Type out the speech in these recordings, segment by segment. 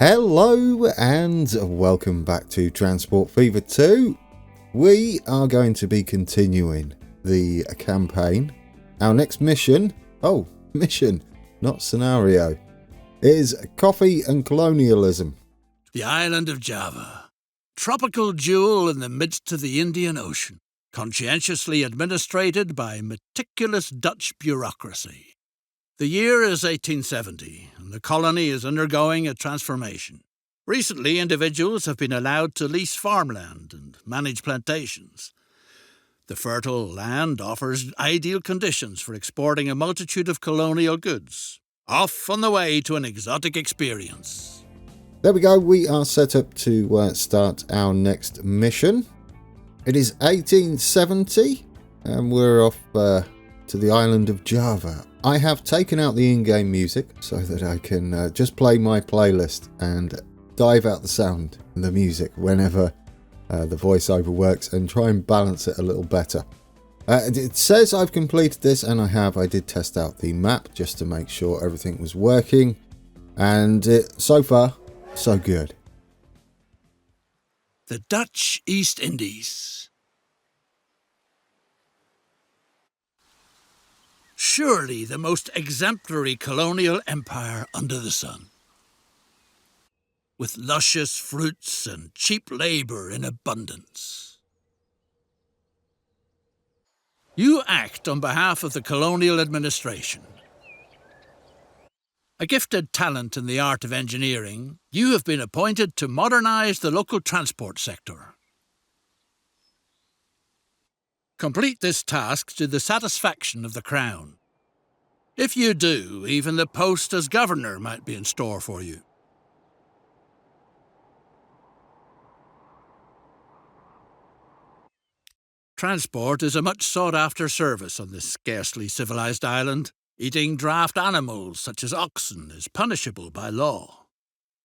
Hello and welcome back to Transport Fever 2. We are going to be continuing the campaign. Our next mission, not scenario, is Coffee and Colonialism. The island of Java, tropical jewel in the midst of the Indian Ocean, conscientiously administrated by meticulous Dutch bureaucracy. The year is 1870, and the colony is undergoing a transformation. Recently, individuals have been allowed to lease farmland and manage plantations. The fertile land offers ideal conditions for exporting a multitude of colonial goods. Off on the way to an exotic experience. There we go, we are set up to start our next mission. It is 1870, and we're off to the island of Java. I have taken out the in-game music so that I can just play my playlist and dive out the sound and the music whenever the voiceover works and try and balance it a little better. It says I've completed this, and I have. I did test out the map just to make sure everything was working, and so far, so good. The Dutch East Indies. Surely the most exemplary colonial empire under the sun. With luscious fruits and cheap labour in abundance. You act on behalf of the colonial administration. A gifted talent in the art of engineering, you have been appointed to modernise the local transport sector. Complete this task to the satisfaction of the Crown. If you do, even the post as governor might be in store for you. Transport is a much sought-after service on this scarcely civilised island. Eating draft animals such as oxen is punishable by law.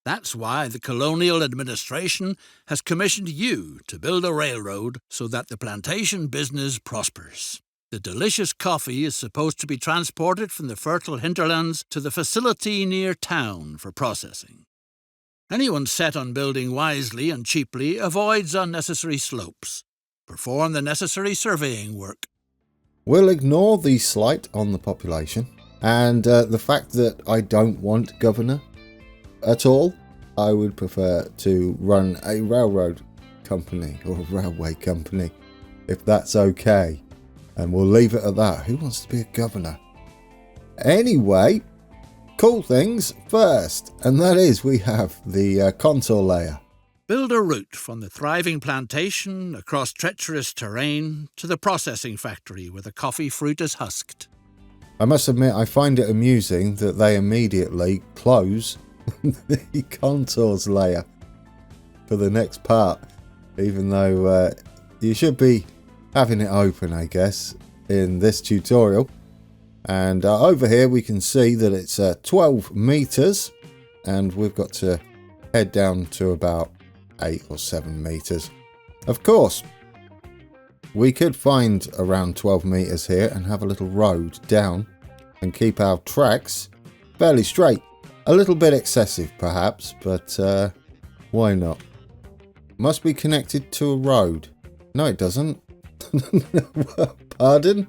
That's why the colonial administration has commissioned you to build a railroad so that the plantation business prospers. The delicious coffee is supposed to be transported from the fertile hinterlands to the facility near town for processing. Anyone set on building wisely and cheaply avoids unnecessary slopes. Perform the necessary surveying work. We'll ignore the slight on the population and the fact that I don't want governor at all. I would prefer to run a railroad company or a railway company, if that's okay. And we'll leave it at that. Who wants to be a governor? Anyway, cool things first. And that is we have the contour layer. Build a route from the thriving plantation across treacherous terrain to the processing factory where the coffee fruit is husked. I must admit, I find it amusing that they immediately close the contours layer for the next part, even though you should be having it open, I guess, in this tutorial. And over here we can see that it's 12 meters, and we've got to head down to about 8 or 7 meters. Of course, we could find around 12 meters here and have a little road down and keep our tracks fairly straight. A little bit excessive perhaps, but why not? Must be connected to a road. No, it doesn't. Pardon?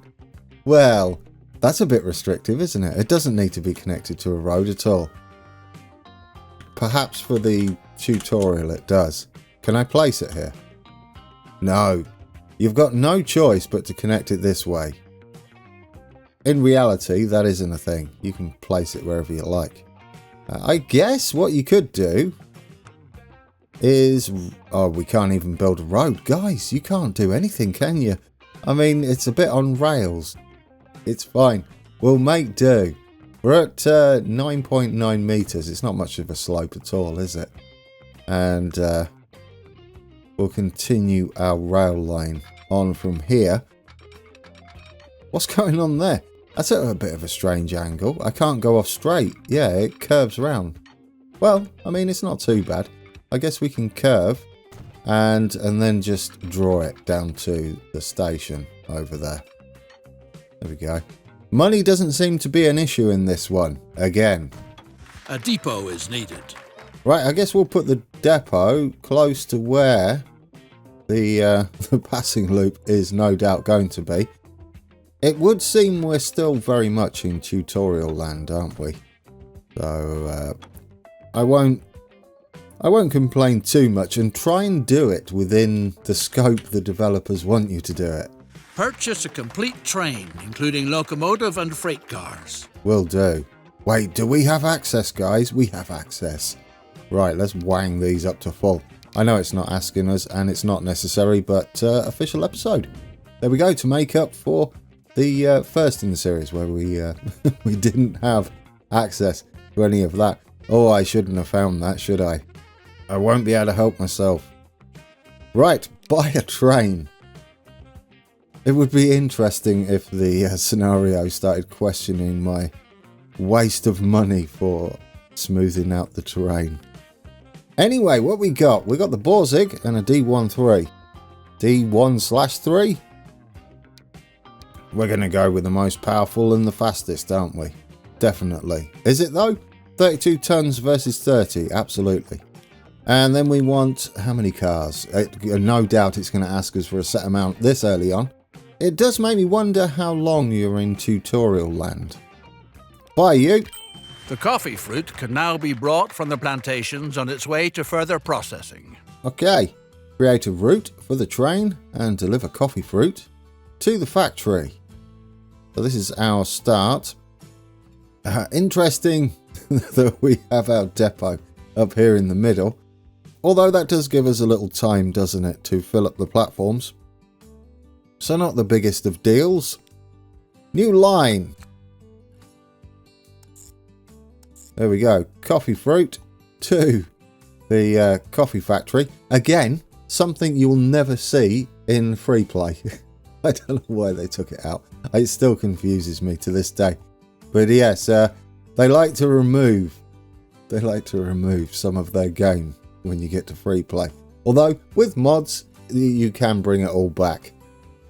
Well, that's a bit restrictive, isn't it? It doesn't need to be connected to a road at all. Perhaps for the tutorial it does. Can I place it here? No. You've got no choice but to connect it this way. In reality, that isn't a thing. You can place it wherever you like. I guess what you could do is... Oh, we can't even build a road. Guys, you can't do anything, can you? I mean, it's a bit on rails. It's fine. We'll make do. We're at 9.9 meters. It's not much of a slope at all, is it? And we'll continue our rail line on from here. What's going on there? That's at a bit of a strange angle. I can't go off straight. Yeah, it curves round. Well, I mean, it's not too bad. I guess we can curve and then just draw it down to the station over there. There we go. Money doesn't seem to be an issue in this one, again. A depot is needed. Right, I guess we'll put the depot close to where the passing loop is no doubt going to be. It would seem we're still very much in tutorial land, aren't we? So I won't complain too much, and try and do it within the scope the developers want you to do it. Purchase a complete train, including locomotive and freight cars. Will do. Wait, do we have access, guys? We have access. Right, let's wang these up to full. I know it's not asking us, and it's not necessary, but official episode. There we go, to make up for the first in the series where we we didn't have access to any of that. Oh, I shouldn't have found that, should I? I won't be able to help myself. Right, buy a train. It would be interesting if the scenario started questioning my waste of money for smoothing out the terrain. Anyway, what we got? We got the Borzig and a D13. D1/3. We're going to go with the most powerful and the fastest, aren't we? Definitely. Is it though? 32 tons versus 30. Absolutely. And then we want how many cars? No doubt it's going to ask us for a set amount this early on. It does make me wonder how long you're in tutorial land. Bye, you. The coffee fruit can now be brought from the plantations on its way to further processing. Okay. Create a route for the train and deliver coffee fruit to the factory. So this is our start. Interesting that we have our depot up here in the middle. Although that does give us a little time, doesn't it, to fill up the platforms. So not the biggest of deals. New line. There we go. Coffee fruit to the coffee factory. Again, something you'll never see in free play. I don't know why they took it out. It still confuses me to this day. But yes, they like to remove some of their game when you get to free play. Although with mods, you can bring it all back.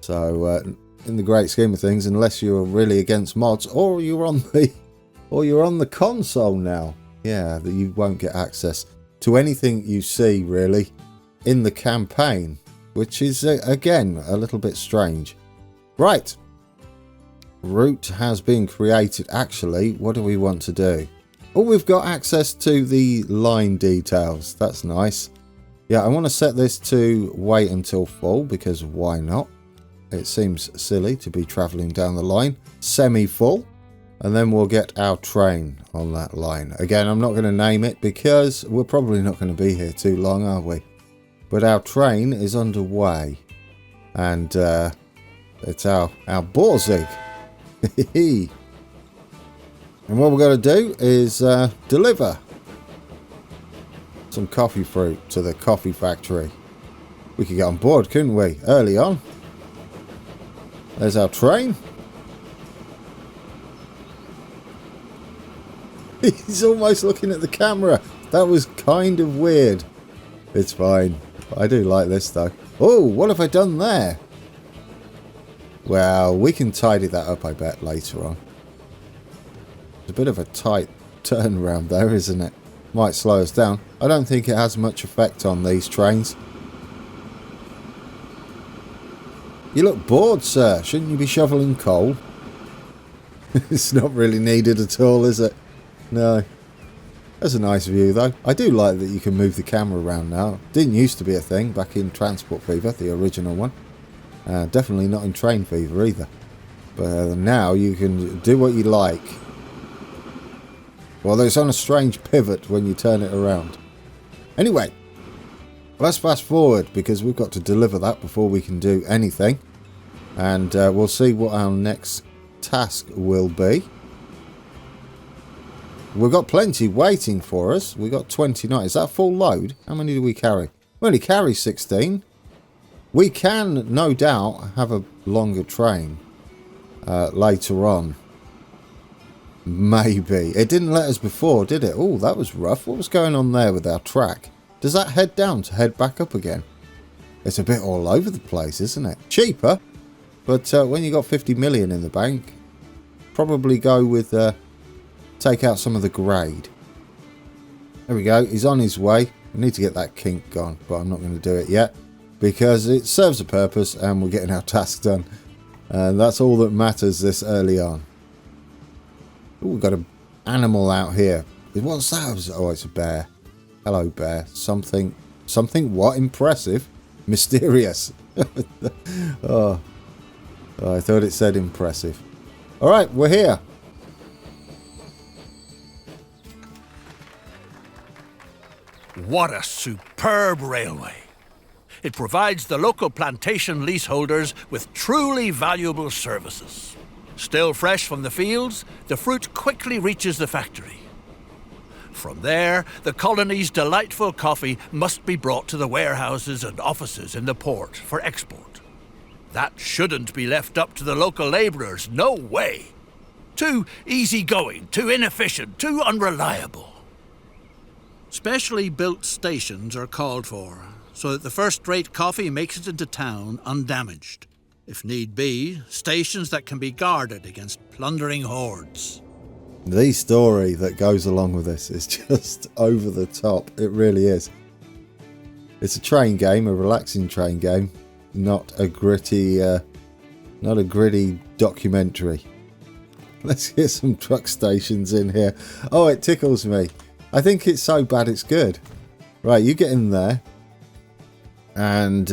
So in the great scheme of things, unless you're really against mods, or you're on the console now, yeah, that you won't get access to anything you see really in the campaign, which is again a little bit strange. Right, route has been created. Actually, what do we want to do? Oh, we've got access to the line details. That's nice. Yeah, I want to set this to wait until full, because why not? It seems silly to be travelling down the line semi-full. And then we'll get our train on that line. Again, I'm not going to name it because we're probably not going to be here too long, are we? But our train is underway. And it's our Borzig. And what we're going to do is deliver some coffee fruit to the coffee factory. We could get on board, couldn't we? Early on. There's our train. He's almost looking at the camera. That was kind of weird. It's fine. I do like this though. Oh, what have I done there? Well, we can tidy that up, I bet, later on. It's a bit of a tight turnaround there, isn't it? Might slow us down. I don't think it has much effect on these trains. You look bored, sir. Shouldn't you be shoveling coal? It's not really needed at all, is it? No. That's a nice view, though. I do like that you can move the camera around now. Didn't used to be a thing back in Transport Fever, the original one. Definitely not in Train Fever either. But now you can do what you like. Although it's on a strange pivot when you turn it around. Anyway, let's fast forward because we've got to deliver that before we can do anything. And we'll see what our next task will be. We've got plenty waiting for us. We've got 29. Is that full load? How many do we carry? We only carry 16. We can, no doubt, have a longer train later on. Maybe. It didn't let us before, did it? Oh, that was rough. What was going on there with our track? Does that head down to head back up again? It's a bit all over the place, isn't it? Cheaper. But when you got 50 million in the bank, probably go with... take out some of the grade. There we go. He's on his way. We need to get that kink gone, but I'm not going to do it yet because it serves a purpose and we're getting our task done. And that's all that matters this early on. Ooh, we've got an animal out here. What's that? Oh, it's a bear. Hello, bear. Something what? Impressive? Mysterious. Oh, I thought it said impressive. All right, we're here. What a superb railway! It provides the local plantation leaseholders with truly valuable services. Still fresh from the fields, the fruit quickly reaches the factory. From there, the colony's delightful coffee must be brought to the warehouses and offices in the port for export. That shouldn't be left up to the local labourers, no way. Too easygoing, too inefficient, too unreliable. Specially built stations are called for, so that the first-rate coffee makes it into town undamaged. If need be, stations that can be guarded against plundering hordes. The story that goes along with this is just over the top. It really is. It's a train game, a relaxing train game, not a gritty documentary. Let's get some truck stations in here. Oh, it tickles me. I think it's so bad it's good. Right, you get in there. And,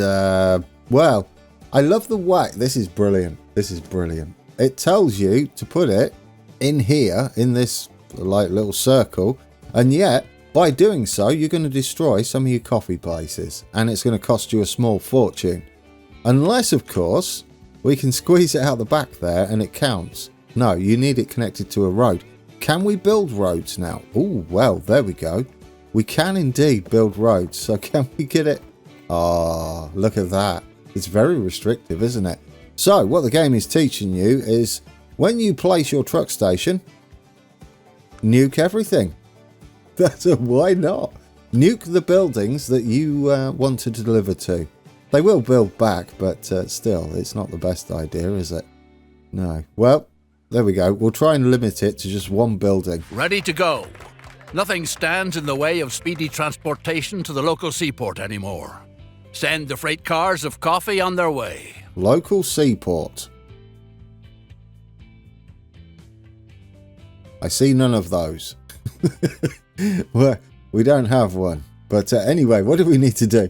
well, I love the way... This is brilliant. This is brilliant. It tells you to put it in here, in this like little circle. And yet, by doing so, you're going to destroy some of your coffee places. And it's going to cost you a small fortune. Unless, of course, we can squeeze it out the back there and it counts. No, you need it connected to a road. Can we build roads now? Oh, well, there we go. We can indeed build roads. So can we get it? Oh, look at that. It's very restrictive, isn't it? So what the game is teaching you is when you place your truck station, nuke everything. That's a why not? Nuke the buildings that you want to deliver to. They will build back, but still, it's not the best idea, is it? No. Well, there we go. We'll try and limit it to just one building. Ready to go. Nothing stands in the way of speedy transportation to the local seaport anymore. Send the freight cars of coffee on their way. Local seaport. I see none of those. Well, we don't have one. But anyway, what do we need to do?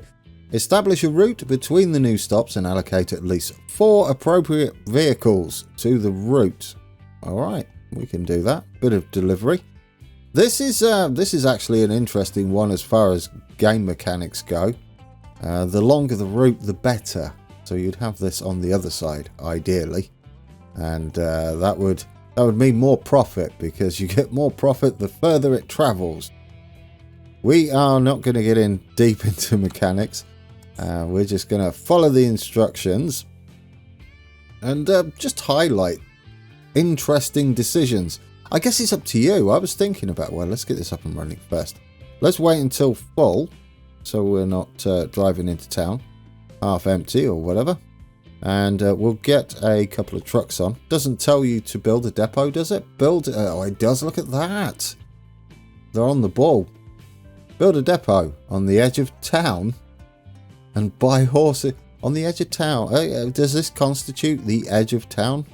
Establish a route between the new stops and allocate at least 4 appropriate vehicles to the route. All right, we can do that. Bit of delivery. This is actually an interesting one as far as game mechanics go. The longer the route, the better. So you'd have this on the other side, ideally, and that would mean more profit because you get more profit the further it travels. We are not going to get in deep into mechanics. We're just going to follow the instructions and just highlight interesting decisions. I guess it's up to you. I was thinking about, well, let's get this up and running first. Let's wait until full, so we're not driving into town half empty or whatever. And we'll get a couple of trucks on. Doesn't tell you to build a depot, does it? Oh, it does. Look at that. They're on the ball. Build a depot on the edge of town and buy horses on the edge of town. Does this constitute the edge of town?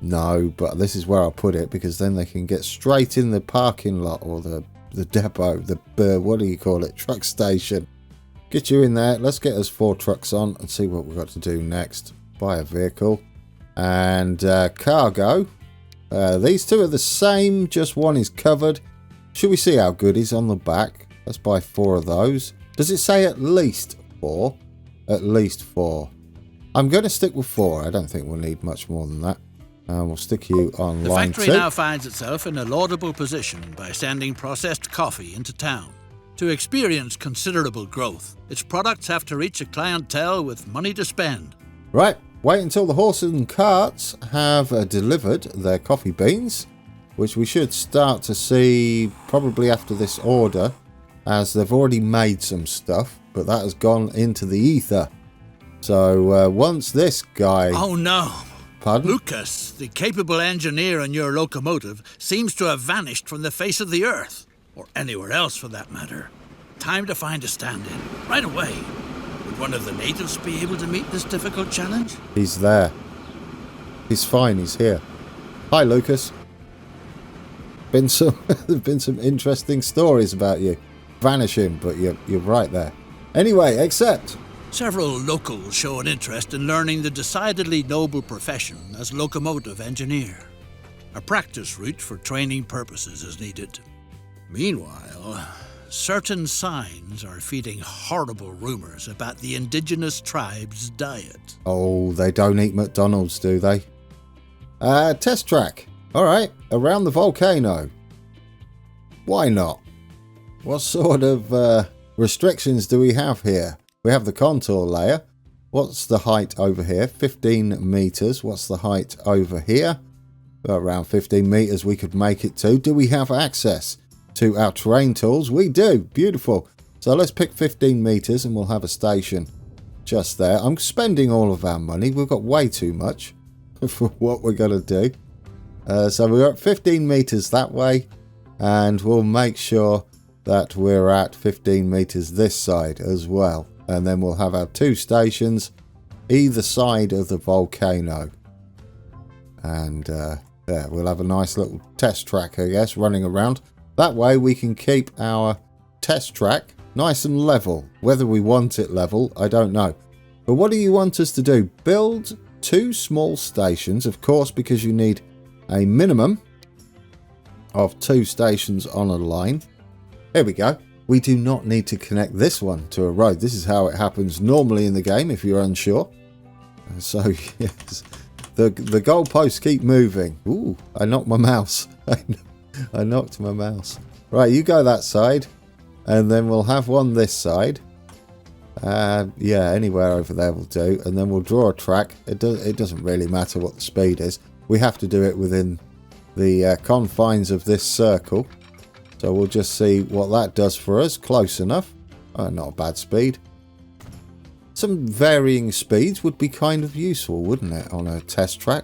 No, but this is where I'll put it because then they can get straight in the parking lot or the depot, the what do you call it, truck station. Get you in there. Let's get us 4 trucks on and see what we've got to do next. Buy a vehicle and cargo. These 2 are the same, just one is covered. Should we see how good he's on the back? Let's buy 4 of those. Does it say at least 4? At least 4. I'm going to stick with 4. I don't think we'll need much more than that. We'll stick you on line 2. The factory now finds itself in a laudable position by sending processed coffee into town. To experience considerable growth, its products have to reach a clientele with money to spend. Right, wait until the horses and carts have delivered their coffee beans, which we should start to see probably after this order, as they've already made some stuff, but that has gone into the ether. So once this guy... Oh no! Pardon? Lucas, the capable engineer on your locomotive, seems to have vanished from the face of the earth. or anywhere else for that matter. Time to find a stand-in, right away. Would one of the natives be able to meet this difficult challenge? He's there. He's fine, he's here. Hi, Lucas. There've been some interesting stories about you vanishing, but you're right there. Anyway, accept. Several locals show an interest in learning the decidedly noble profession as locomotive engineer. A practice route for training purposes is needed. Meanwhile, certain signs are feeding horrible rumors about the indigenous tribe's diet. Oh, they don't eat McDonald's, do they? Test track. Alright, around the volcano. Why not? What sort of restrictions do we have here? We have the contour layer. What's the height over here? 15 meters. What's the height over here? Around 15 meters we could make it to. Do we have access to our terrain tools? We do. Beautiful. So let's pick 15 meters and we'll have a station just there. I'm spending all of our money. We've got way too much for what we're going to do. So we're at 15 meters that way, and we'll make sure that we're at 15 meters this side as well. And then we'll have our two stations either side of the volcano. And yeah, we'll have a nice little test track, I guess, running around. That way we can keep our test track nice and level. Whether we want it level, I don't know. But what do you want us to do? Build two small stations, of course, because you need a minimum of 2 stations on a line. Here we go. We do not need to connect this one to a road. This is how it happens normally in the game if you're unsure. So yes, the goalposts keep moving. Ooh, I knocked my mouse. I knocked my mouse. Right, you go that side, and then we'll have one this side. Yeah, anywhere over there will do, and then we'll draw a track. It doesn't really matter what the speed is. We have to do it within the confines of this circle. So we'll just see what that does for us. Close enough. Not a bad speed. Some varying speeds would be kind of useful, wouldn't it, on a test track?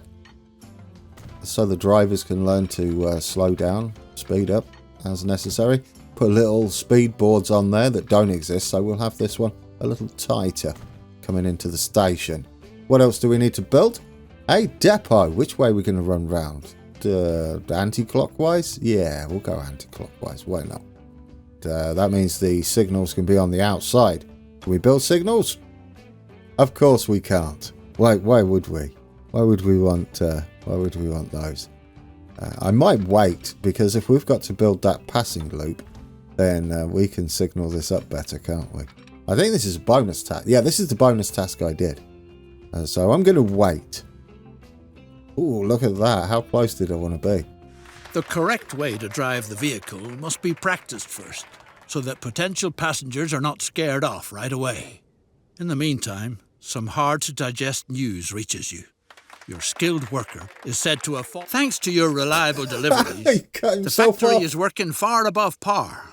So the drivers can learn to slow down, speed up as necessary. Put little speed boards on there that don't exist, so we'll have this one a little tighter coming into the station. What else do we need to build? A depot. Which way are we going to run round? Anti-clockwise? Yeah, we'll go anti-clockwise. Why not? That means the signals can be on the outside. Can we build signals? Of course we can't. Why would we? Why would we want those? I might wait, because if we've got to build that passing loop, then we can signal this up better, can't we? I think this is a bonus task. Yeah, this is the bonus task I did. So I'm going to wait. Ooh, look at that. How close did I want to be? The correct way to drive the vehicle must be practiced first, so that potential passengers are not scared off right away. In the meantime, some hard-to-digest news reaches you. Your skilled worker is said to have fallen. Thanks to your reliable deliveries, the factory is working far above par.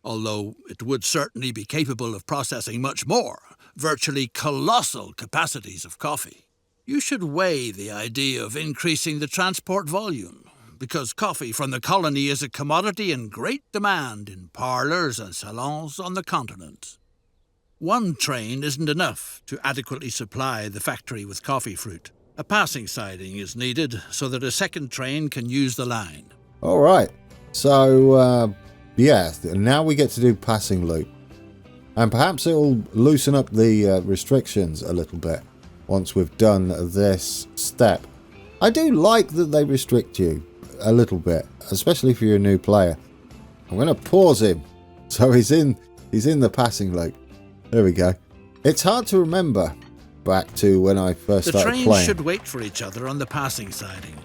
Although it would certainly be capable of processing much more, virtually colossal capacities of coffee. You should weigh the idea of increasing the transport volume, because coffee from the colony is a commodity in great demand in parlours and salons on the continent. One train isn't enough to adequately supply the factory with coffee fruit. A passing siding is needed so that a second train can use the line. All right. So, yeah, now we get to do passing loop. And perhaps it'll loosen up the restrictions a little bit once we've done this step. I do like that they restrict you a little bit, especially if you're a new player. I'm going to pause him. So he's in the passing loop. There we go. It's hard to remember back to when I first started playing. The trains should wait for each other on the passing siding.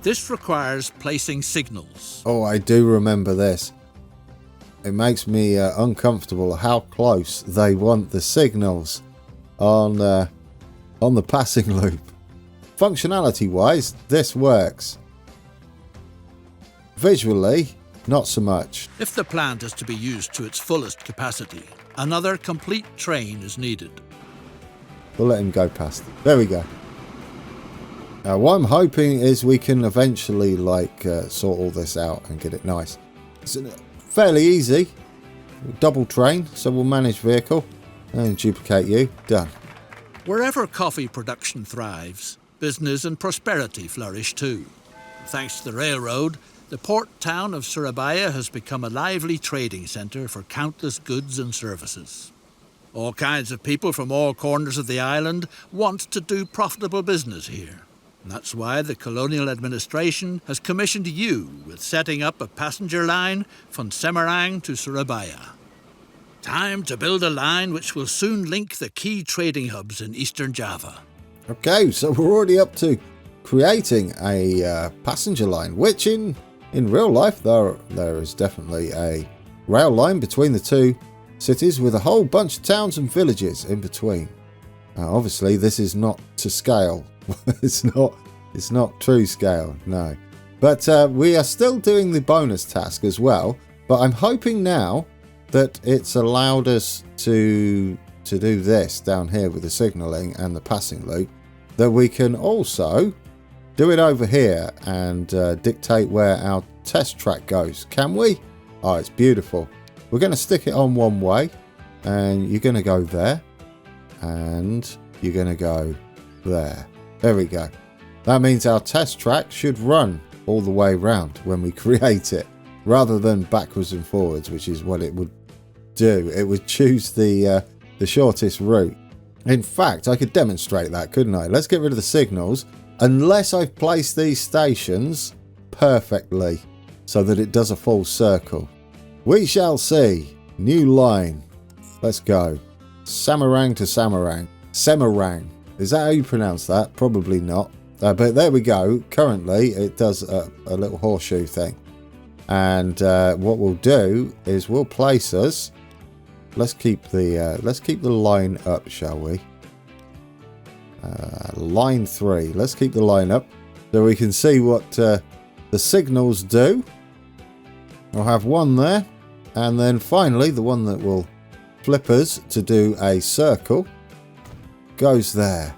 This requires placing signals. Oh, I do remember this. It makes me uncomfortable how close they want the signals on the passing loop. Functionality-wise, this works. Visually, not so much. If the plant is to be used to its fullest capacity, another complete train is needed. We'll let him go past. There we go. What I'm hoping is we can eventually sort all this out and get it nice. fairly easy. Double train, so we'll manage vehicle and duplicate you. Done. Wherever coffee production thrives, business and prosperity flourish too. Thanks to the railroad, the port town of Surabaya has become a lively trading centre for countless goods and services. All kinds of people from all corners of the island want to do profitable business here. And that's why the colonial administration has commissioned you with setting up a passenger line from Semarang to Surabaya. Time to build a line which will soon link the key trading hubs in eastern Java. Okay, so we're already up to creating a passenger line, which in real life there is definitely a rail line between the two cities with a whole bunch of towns and villages in between. Obviously, this is not to scale. It's not true scale, no. But we are still doing the bonus task as well. But I'm hoping now that it's allowed us to do this down here with the signalling and the passing loop, that we can also do it over here and dictate where our test track goes. Can we? Oh, it's beautiful. We're going to stick it on one way, and you're going to go there, and you're going to go there. There we go. That means our test track should run all the way round when we create it, rather than backwards and forwards, which is what it would do. It would choose the shortest route. In fact, I could demonstrate that, couldn't I? Let's get rid of the signals, unless I've placed these stations perfectly so that it does a full circle. We shall see. New line. Let's go. Semarang to Semarang. Semarang. Is that how you pronounce that? Probably not. But there we go. Currently, it does a little horseshoe thing. And what we'll do is we'll place us. Let's keep the line up, shall we? Line 3. Let's keep the line up so we can see what the signals do. We'll have one there, and then finally the one that will flip us to do a circle goes there.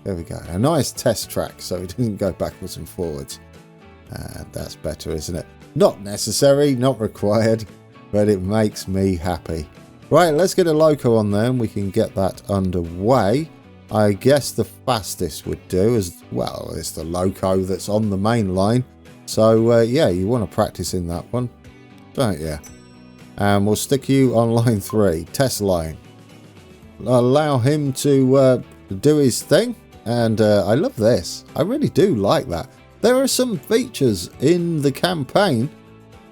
There we go. A nice test track so it doesn't go backwards and forwards. That's better, isn't it? Not necessary, not required, but it makes me happy. Right, let's get a loco on there and we can get that underway. I guess the fastest would do as well. It's the loco that's on the main line. So, yeah, you want to practice in that one, don't you? And we'll stick you on line 3, test line. Allow him to do his thing. And I love this. I really do like that. There are some features in the campaign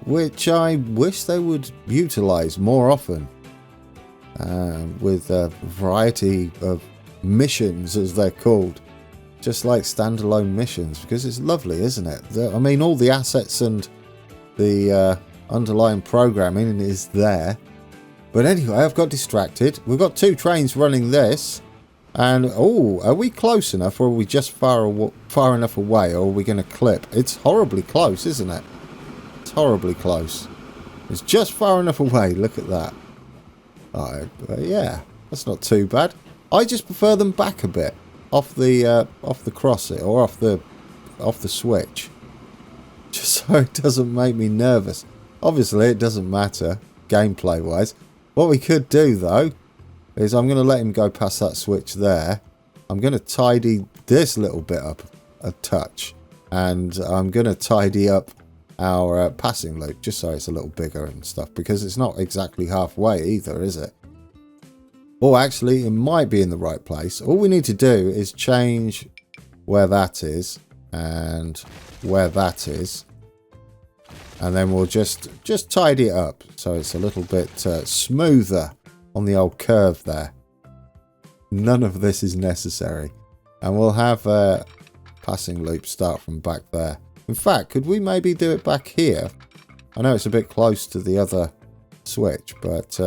which I wish they would utilise more often. With a variety of missions, as they're called. Just like standalone missions, because it's lovely, isn't it? I mean, all the assets and the underlying programming is there. But anyway, I've got distracted. We've got 2 trains running this. And, oh, are we close enough, or are we just far enough away, or are we going to clip? It's horribly close, isn't it? It's horribly close. It's just far enough away. Look at that. Yeah, that's not too bad. I just prefer them back a bit. Off the crosser or off the switch, just so it doesn't make me nervous. Obviously, it doesn't matter gameplay wise. What we could do though is I'm going to let him go past that switch there. I'm going to tidy this little bit up a touch, and I'm going to tidy up our passing loop just so it's a little bigger and stuff, because it's not exactly halfway either, is it? Or actually, it might be in the right place. All we need to do is change where that is and where that is. And then we'll just tidy it up so it's a little bit smoother on the old curve there. None of this is necessary. And we'll have a passing loop start from back there. In fact, could we maybe do it back here? I know it's a bit close to the other switch, but...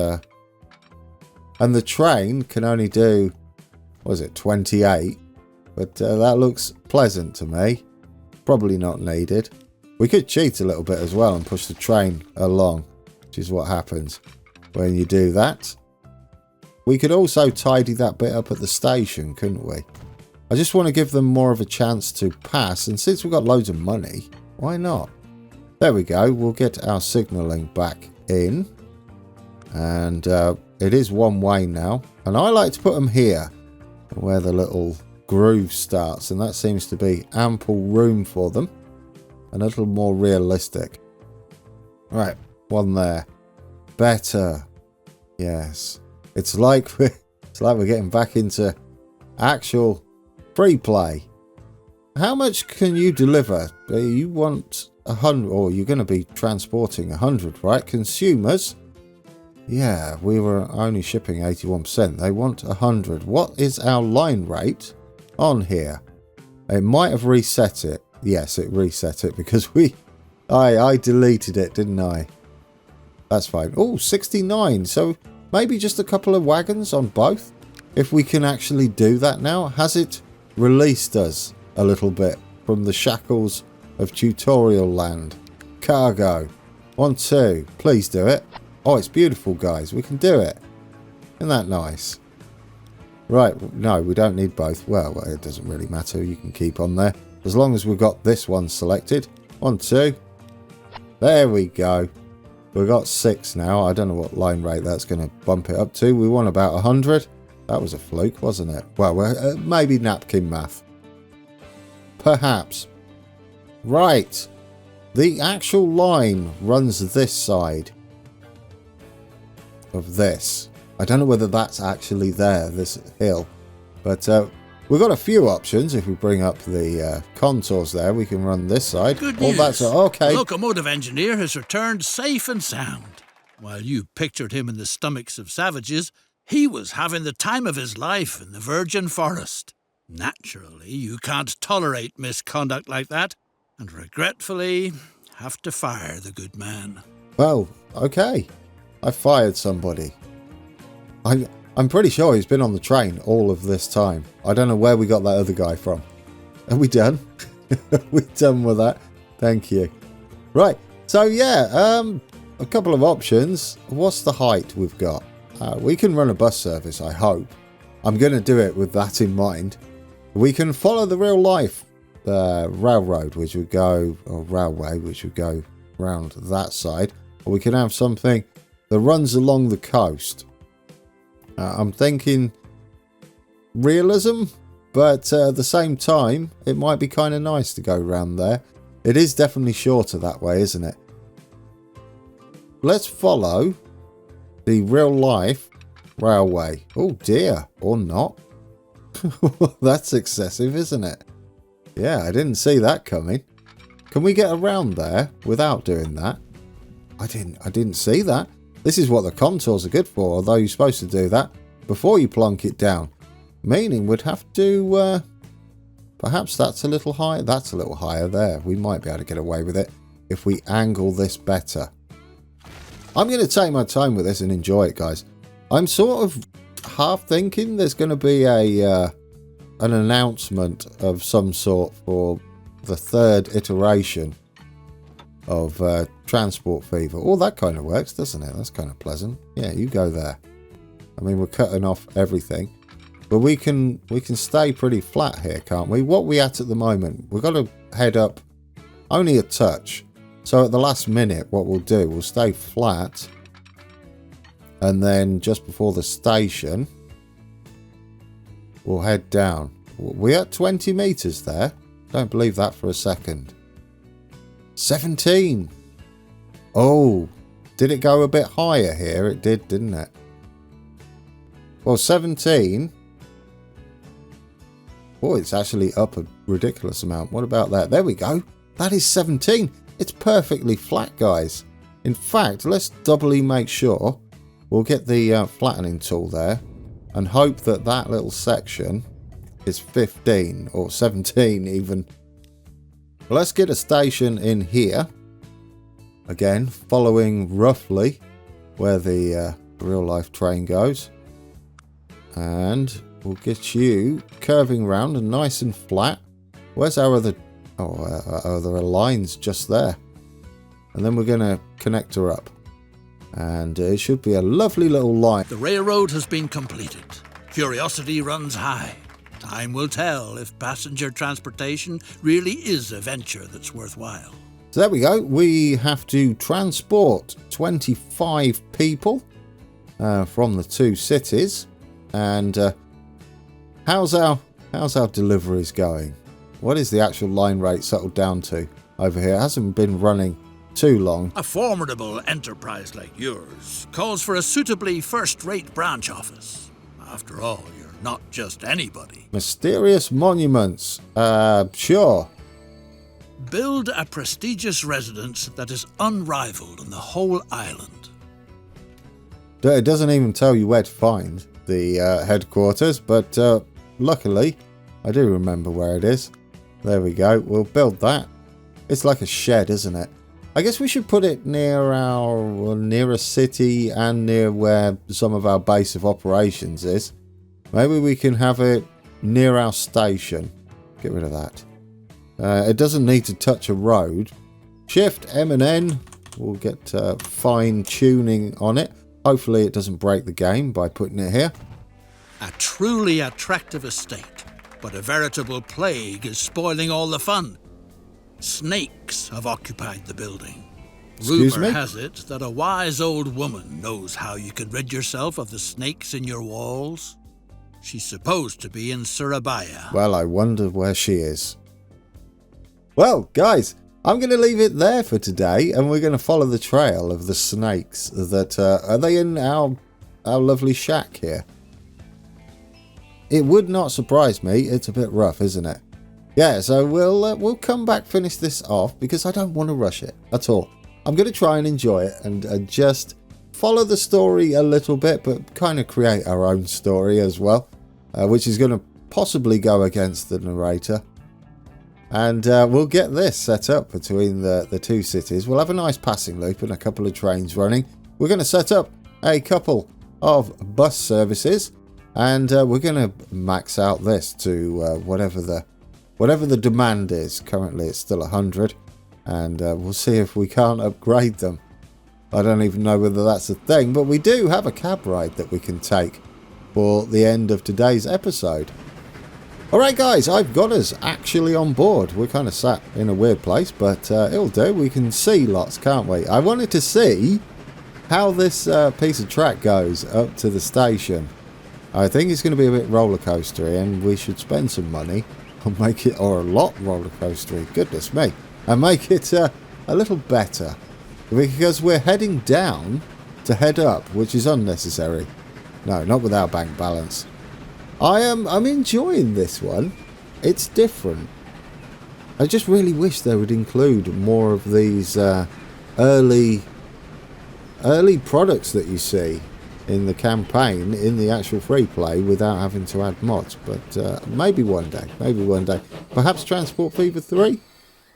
and the train can only do, what is it, 28? But that looks pleasant to me. Probably not needed. We could cheat a little bit as well and push the train along, which is what happens when you do that. We could also tidy that bit up at the station, couldn't we? I just want to give them more of a chance to pass, and since we've got loads of money, why not? There we go. We'll get our signalling back in. And it is one way now. And I like to put them here, where the little groove starts. And that seems to be ample room for them. And a little more realistic. Right, one there. Better. Yes. It's like we're getting back into actual free play. How much can you deliver? You want 100, or you're going to be transporting 100, right? Consumers. Yeah, we were only shipping 81%. They want 100. What is our line rate on here? It might have reset it. Yes, it reset it because I deleted it, didn't I? That's fine. Oh, 69. So maybe just a couple of wagons on both. If we can actually do that now. Has it released us a little bit from the shackles of tutorial land? Cargo. 1, 2. Please do it. Oh, it's beautiful, guys. We can do it. Isn't that nice? Right. No, we don't need both. Well, it doesn't really matter. You can keep on there. As long as we've got this one selected. 1, 2. There we go. We've got 6 now. I don't know what line rate that's going to bump it up to. We want about 100. That was a fluke, wasn't it? Well, maybe napkin math. Perhaps. Right. The actual line runs this side of this. I don't know whether that's actually there, this hill. But we've got a few options. If we bring up the contours there, we can run this side. Good news. That's okay. The locomotive engineer has returned safe and sound. While you pictured him in the stomachs of savages, he was having the time of his life in the virgin forest. Naturally, you can't tolerate misconduct like that, and regretfully have to fire the good man. Well, okay. I fired somebody. I'm pretty sure he's been on the train all of this time. I don't know where we got that other guy from. Are we done? We're done with that. Thank you. Right. So yeah, a couple of options. What's the height we've got? We can run a bus service, I hope. I'm going to do it with that in mind. We can follow the real life railroad, which would go, or railway, which would go round that side. Or we can have something that runs along the coast. I'm thinking realism, but at the same time, it might be kind of nice to go round there. It is definitely shorter that way, isn't it? Let's follow the real life railway. Oh dear, or not. That's excessive, isn't it? Yeah, I didn't see that coming. Can we get around there without doing that? I didn't see that. This is what the contours are good for, although you're supposed to do that before you plonk it down. Meaning we'd have to... perhaps that's a little higher. That's a little higher there. We might be able to get away with it if we angle this better. I'm going to take my time with this and enjoy it, guys. I'm sort of half thinking there's going to be an announcement of some sort for the 3rd iteration of Transport Fever. Oh, that kind of works, doesn't it? That's kind of pleasant. Yeah, you go there. I mean, we're cutting off everything, but we can stay pretty flat here, can't we? What are we at the moment? We've got to head up only a touch. So at the last minute, what we'll do, we'll stay flat, and then just before the station, we'll head down. We're at 20 meters there. Don't believe that for a second. 17. Oh, did it go a bit higher here? It did, didn't it? Well, 17. Oh, it's actually up a ridiculous amount. What about that? There we go. That is 17. It's perfectly flat, guys. In fact, let's doubly make sure. We'll get the flattening tool there and hope that that little section is 15 or 17 even. Let's get a station in here. Again, following roughly where the real life train goes. And we'll get you curving round and nice and flat. Where's our other... Oh, there are lines just there. And then we're going to connect her up. And it should be a lovely little line. The railroad has been completed. Curiosity runs high. Time will tell if passenger transportation really is a venture that's worthwhile. So there we go. We have to transport 25 people from the two cities. And how's our deliveries going? What is the actual line rate settled down to over here? It hasn't been running too long. A formidable enterprise like yours calls for a suitably first-rate branch office. After all, you're not just anybody. Mysterious monuments. Sure. Build a prestigious residence that is unrivaled on the whole island. It doesn't even tell you where to find the headquarters, but luckily I do remember where it is. There we go. We'll build that. It's like a shed, isn't it? I guess we should put it near a city and near where some of our base of operations is. Maybe we can have it near our station. Get rid of that. It doesn't need to touch a road. Shift M and N. We'll get fine tuning on it. Hopefully it doesn't break the game by putting it here. A truly attractive estate, but a veritable plague is spoiling all the fun. Snakes have occupied the building. Rumor has it that a wise old woman knows how you can rid yourself of the snakes in your walls. She's supposed to be in Surabaya. Well, I wonder where she is. Well, guys, I'm going to leave it there for today, and we're going to follow the trail of the snakes that are they in our lovely shack here. It would not surprise me. It's a bit rough, isn't it? Yeah, so we'll come back, finish this off, because I don't want to rush it at all. I'm going to try and enjoy it and just follow the story a little bit, but kind of create our own story as well, which is going to possibly go against the narrator. And we'll get this set up between the two cities. We'll have a nice passing loop and a couple of trains running. We're going to set up a couple of bus services, and we're going to max out this to whatever the demand is. Currently it's still 100, and we'll see if we can't upgrade them. I don't even know whether that's a thing, but we do have a cab ride that we can take for the end of today's episode. Alright guys, I've got us actually on board. We're kind of sat in a weird place, but it'll do. We can see lots, can't we? I wanted to see how this piece of track goes up to the station. I think it's going to be a bit roller coastery, and we should spend some money and make it, or a lot roller coastery, goodness me, and make it a little better, because we're heading down to head up, which is unnecessary. No, not with our bank balance. I'm enjoying this one. It's different. I just really wish they would include more of these early products that you see in the campaign, in the actual free play, without having to add mods. But maybe one day. Perhaps Transport Fever 3?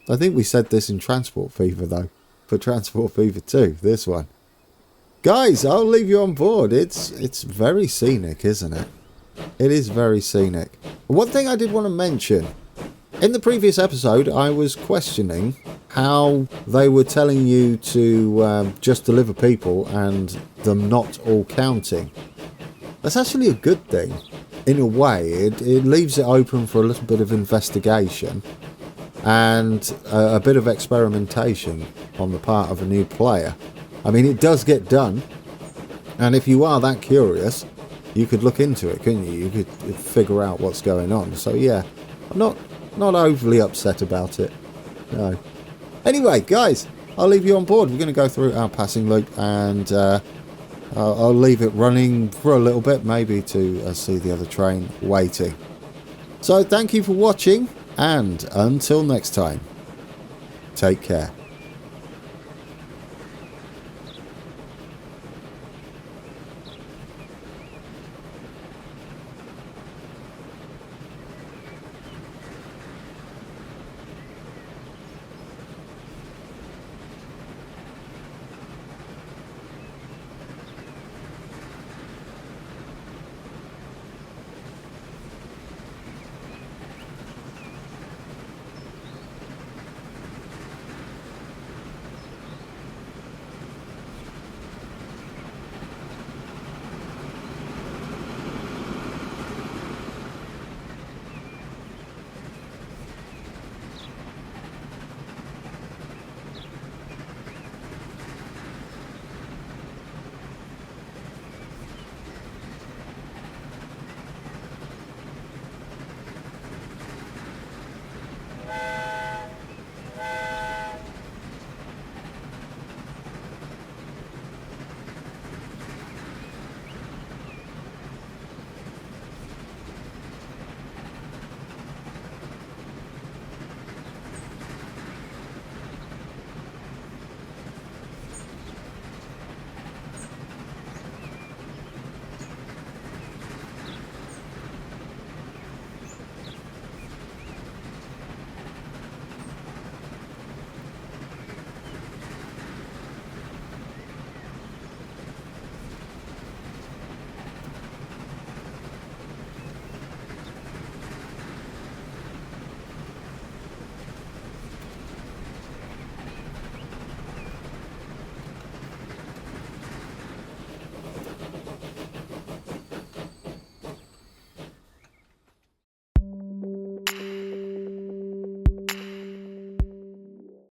I think we said this in Transport Fever, though. For Transport Fever 2, this one. Guys, I'll leave you on board. It's very scenic, isn't it? It is very scenic. One thing I did want to mention. In the previous episode, I was questioning how they were telling you to just deliver people and them not all counting. That's actually a good thing. In a way, it leaves it open for a little bit of investigation and a bit of experimentation on the part of a new player. I mean, it does get done, and if you are that curious, you could look into it, couldn't you? You could figure out what's going on. So yeah, I'm not overly upset about it. No. Anyway, guys, I'll leave you on board. We're going to go through our passing loop, and I'll leave it running for a little bit, maybe to see the other train waiting. So thank you for watching, and until next time, take care.